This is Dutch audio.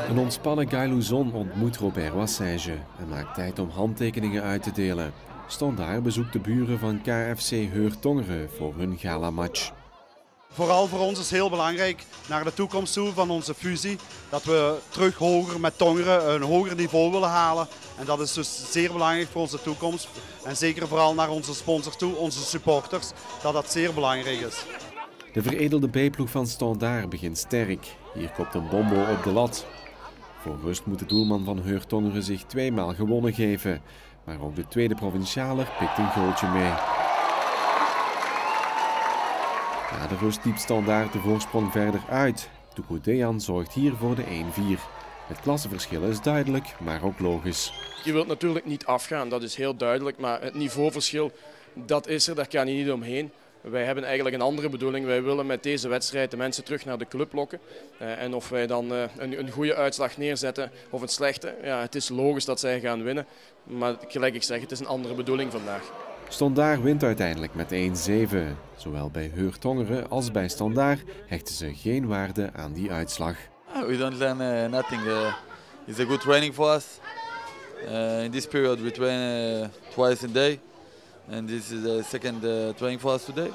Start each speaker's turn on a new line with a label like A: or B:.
A: Een ontspannen Guy Louzon ontmoet Robert Wassège en maakt tijd om handtekeningen uit te delen. Standaard bezoekt de buren van KFC Heurt Tongeren voor hun galamatch.
B: Vooral voor ons is heel belangrijk naar de toekomst toe van onze fusie. Dat we terug hoger met Tongeren een hoger niveau willen halen. En dat is dus zeer belangrijk voor onze toekomst. En zeker vooral naar onze sponsors toe, onze supporters, dat dat zeer belangrijk is.
A: De veredelde B-ploeg van Standaard begint sterk. Hier kopt een Bombo op de lat. Voor rust moet de doelman van Heurt Tongeren zich tweemaal gewonnen geven. Maar ook de tweede provincialer pikt een goaltje mee. Na de rust diept Standaard de voorsprong verder uit. Tuku Dejan zorgt hier voor de 1-4. Het klassenverschil is duidelijk, maar ook logisch.
C: Je wilt natuurlijk niet afgaan, dat is heel duidelijk. Maar het niveauverschil, dat is er, daar kan je niet omheen. Wij hebben eigenlijk een andere bedoeling. Wij willen met deze wedstrijd de mensen terug naar de club lokken. En of wij dan een goede uitslag neerzetten of een slechte, ja, het is logisch dat zij gaan winnen. Maar gelijk ik zeg, het is een andere bedoeling vandaag.
A: Standaard wint uiteindelijk met 1-7. Zowel bij Heurt Tongeren als bij Standaard hechten ze geen waarde aan die uitslag.
D: We don't learn nothing. It's a good training for us. In this period we train twice a day. And this is the second training for us today.